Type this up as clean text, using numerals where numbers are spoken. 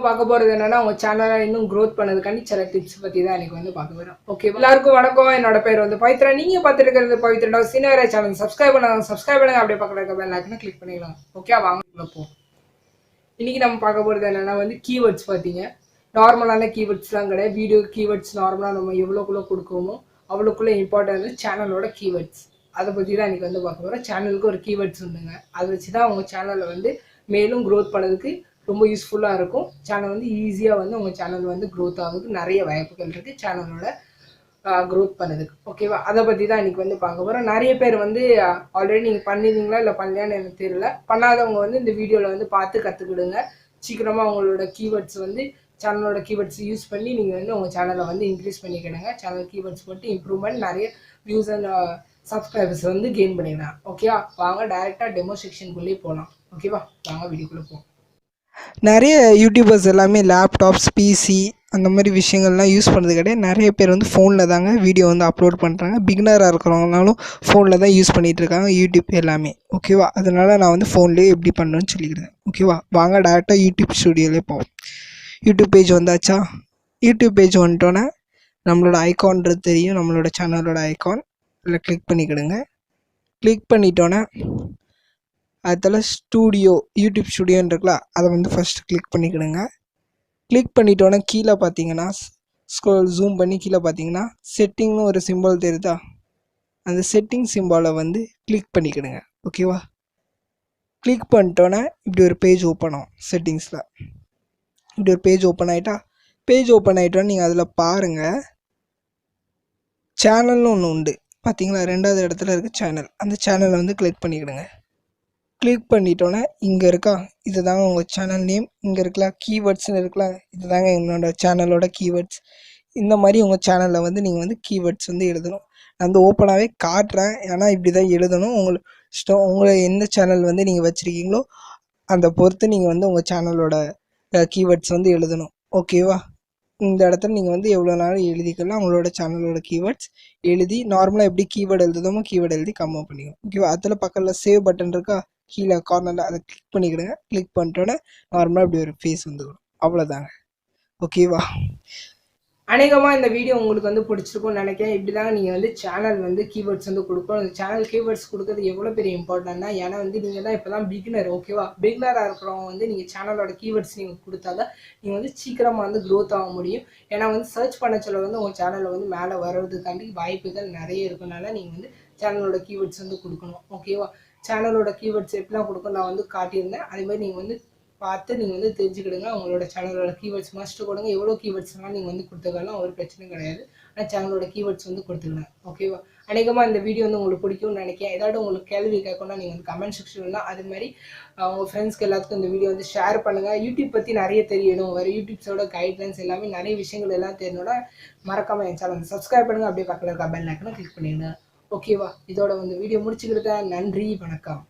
பார்க்க போகிறது என்னன்னா உங்கள் சேனலை இன்னும் க்ரோத் பண்ணதுக்காண்டி சில டிப்ஸ் பற்றி தான் எனக்கு வந்து பார்க்க போகிறோம். ஓகே, எல்லாருக்கும் வணக்கம். என்னோட பேர் வந்து பவித்ரன். நீங்கள் பார்த்துட்டு இருக்கிறது பவித்ரன் சினியர் சேனல். சப்ஸ்கிரைப் பண்ணுங்க. அப்படியே பக்கத்தில் இருக்க பெல் ஐக்கனை கிளிக் பண்ணிடலாம். ஓகே, வாங்க போ. இன்னைக்கு நம்ம பார்க்க போகிறது என்னன்னா வந்து கீவேர்ட்ஸ். பார்த்தீங்க, நார்மலான கீவேர்ட்ஸ்லாம் கிடையாது. வீடியோ கீவேர்ட்ஸ் நார்மலாக நம்ம எவ்வளோக்குள்ளே கொடுக்குமோ அவ்வளோக்குள்ளே இம்பார்ட்டன்ட் சேனலோட கீவேர்ட்ஸ். அதை பற்றி தான் இன்றைக்கி வந்து பார்க்க போகிறோம். சேனலுக்கு ஒரு கீவேர்ட்ஸ் வந்துங்க, அதை வச்சு தான் உங்கள் சேனலை வந்து மேலும் க்ரோத் பண்ணதுக்கு ரொம்ப யூஸ்ஃபுல்லாக இருக்கும். சேனல் வந்து ஈஸியாக வந்து உங்கள் சேனல் வந்து க்ரோத் ஆகிறதுக்கு நிறைய வாய்ப்புகள் இருக்குது சேனலோட க்ரோத் பண்ணதுக்கு. ஓகேவா, அதை பற்றி தான் இன்றைக்கி வந்து பார்க்க போகிறோம். நிறைய பேர் வந்து ஆல்ரெடி நீங்கள் பண்ணியிருந்தீங்களா இல்லை பண்ணலையான்னு எனக்கு தெரியல. பண்ணாதவங்க வந்து இந்த வீடியோவில் வந்து பார்த்து கற்றுக்கிடுங்க. சீக்கிரமாக உங்களோட கீவேர்ட்ஸ் வந்து சேனலோட கீவேர்ட்ஸ் யூஸ் பண்ணி நீங்கள் வந்து உங்கள் சேனலை வந்து இன்க்ரீஸ் பண்ணிக்கிடுங்க. சேனல் கீவேர்ட்ஸ் போட்டு இம்ப்ரூவ்மெண்ட் நிறைய வியூஸ் அண்ட் சப்ஸ்கிரைபர்ஸ் வந்து கெயின் பண்ணிடலாம். ஓகேவா, வாங்க டைரெக்டாக டெமோ செக்ஷனுக்குள்ளேயே போகலாம். ஓகேவா, வாங்க வீடியோக்குள்ளே போவோம். நிறைய யூடியூபர்ஸ் எல்லாமே லேப்டாப்ஸ், பிசி அந்த மாதிரி விஷயங்கள்லாம் யூஸ் பண்ணுறது கிடையாது. நிறைய பேர் வந்து ஃபோனில் தாங்க வீடியோ வந்து அப்லோட் பண்ணுறாங்க. பிகினராக இருக்கிறவங்கனாலும் ஃபோனில் தான் யூஸ் பண்ணிகிட்ருக்காங்க யூடியூப் எல்லாமே. ஓகேவா, அதனால் நான் வந்து ஃபோன்லேயே எப்படி பண்ணணும்னு சொல்லிக்கிறேன். ஓகேவா, வாங்க டேரெக்டாக யூடியூப் ஸ்டுடியோலே போவோம். யூடியூப் பேஜ் வந்தாச்சா? யூடியூப் பேஜ் வந்துட்டோன்னே நம்மளோட ஐக்கான்றது தெரியும், நம்மளோட சேனலோட ஐக்கான். இல்லை கிளிக் பண்ணிக்கிடுங்க. கிளிக் பண்ணிட்டோன்னே அதில் ஸ்டூடியோ, யூடியூப் ஸ்டூடியோன்னு இருக்குல்ல, அதை வந்து ஃபஸ்ட்டு கிளிக் பண்ணிக்கிடுங்க. கிளிக் பண்ணிட்டோன்னே கீழே பார்த்தீங்கன்னா ஸ்க்ரோல் ஜூம் பண்ணி கீழே பார்த்தீங்கன்னா செட்டிங்னு ஒரு சிம்பிள் தெரியுதா? அந்த செட்டிங் சிம்பிளை வந்து கிளிக் பண்ணிக்கிடுங்க. ஓகேவா, கிளிக் பண்ணிட்டோன்னே இப்படி ஒரு பேஜ் ஓப்பன் ஆகும். செட்டிங்ஸில் இப்படி ஒரு பேஜ் ஓப்பன் ஆகிட்டா, பேஜ் ஓப்பன் ஆகிட்டோன்னு நீங்கள் அதில் பாருங்கள், சேனல்னு ஒன்று உண்டு பார்த்தீங்களா? ரெண்டாவது இடத்துல இருக்குது சேனல். அந்த சேனலை வந்து கிளிக் பண்ணிக்கிடுங்க. கிளிக் பண்ணிட்டோன்னே இங்கே இருக்கா, இது தாங்க உங்கள் சேனல் நேம். இங்கே இருக்கலாம் கீவேர்ட்ஸ்னு இருக்கலாம், இது தாங்க என்னோட சேனலோட கீவேர்ட்ஸ். இந்த மாதிரி உங்கள் சேனலில் வந்து நீங்கள் வந்து கீவேர்ட்ஸ் வந்து எழுதணும். நான் வந்து ஓப்பனாகவே காட்டுறேன், ஏன்னா இப்படி தான் எழுதணும். உங்களுக்கு இஷ்டம், உங்களை எந்த சேனல் வந்து நீங்கள் வச்சுருக்கீங்களோ அந்த பொறுத்து நீங்கள் வந்து உங்கள் சேனலோட கீவேர்ட்ஸ் வந்து எழுதணும். ஓகேவா, இந்த இடத்துல நீங்கள் வந்து எவ்வளோ நாள் எழுதிக்கலாம். உங்களோட சேனலோட கீவேர்ட்ஸ் எழுதி நார்மலாக எப்படி கீவேர்டு எழுதுதோமோ கீவேர்டு எழுதி கம்மி பண்ணிக்கணும். ஓகேவா, அதில் பக்கத்தில் சேவ் பட்டன் இருக்கா, கீழே கார்னரில் அதை கிளிக் பண்ணிக்கிடுங்க. கிளிக் பண்ணிட்டோன்னே நார்மலாக இப்படி ஒரு ஃபேஸ் வந்துடும். அவ்வளோதாங்க. ஓகேவா, அநேகமாக இந்த வீடியோ உங்களுக்கு வந்து பிடிச்சிருக்கும்னு நினைக்கிறேன். இப்படி தான் நீங்கள் வந்து சேனல் வந்து கீவேர்ட்ஸ் வந்து கொடுக்கணும். அந்த சேனல் கீவேர்ட்ஸ் கொடுக்குறது எவ்வளோ பெரிய இம்பார்ட்டன்ட்னா, ஏன்னா வந்து நீங்கள் தான் இப்போ தான் பிகினர். ஓகேவா, பிகினராக இருக்கிறவங்க வந்து நீங்கள் சேனலோட கீவேர்ட்ஸ் நீங்கள் கொடுத்தாதான் நீங்கள் வந்து சீக்கிரமாக வந்து க்ரோத் ஆக முடியும். ஏன்னா வந்து சர்ச் பண்ண சொல்ல வந்து உங்கள் சேனலில் வந்து மேலே வர்றதுக்காண்டி வாய்ப்புகள் நிறைய இருக்கனால நீங்கள் வந்து சேனலோட கீவேர்ட்ஸ் வந்து கொடுக்கணும். ஓகேவா, சேனலோட கீவேர்ட்ஸ் எப்படிலாம் கொடுக்கணும் நான் வந்து காட்டியிருந்தேன். அதேமாதிரி நீங்கள் வந்து பார்த்து நீங்கள் வந்து தெரிஞ்சுக்கிடுங்க. உங்களோட சேனலோட கீவேர்ட்ஸ் மஸ்ட்டு கொடுங்க. எவ்வளோ கீவேர்ட்ஸ்லாம் நீங்கள் வந்து கொடுத்துக்கலாம், ஒரு பிரச்சனையும் கிடையாது. ஆனால் சேனலோட கீவேர்ட்ஸ் வந்து கொடுத்துக்கலாம். ஓகேவா, அநேகமாக இந்த வீடியோ வந்து உங்களுக்கு பிடிக்கும்னு நினைக்கிறேன். ஏதாவது உங்களுக்கு கேள்வி கேட்கணும்னா நீங்கள் வந்து கமெண்ட் செக்ஷன்லாம் அது மாதிரி உங்கள் ஃப்ரெண்ட்ஸ்க்கு எல்லாத்துக்கும் இந்த வீடியோ வந்து ஷேர் பண்ணுங்கள். யூடியூப் பற்றி நிறைய தெரியணும், வேறு யூடியூப்ஸோட கைட்லைன்ஸ் எல்லாமே நிறைய விஷயங்கள் எல்லாம் தெரியணும்னா மறக்காமல் என் சேனல் சப்ஸ்கிரைப் பண்ணுங்கள். அப்படியே பக்கத்தில் இருக்க பெல் ஐக்கனை கிளிக் பண்ணிடுங்க. ஓகேவா, இதோட வந்து வீடியோ முடிச்சுக்கிட்டு நன்றி, வணக்கம்.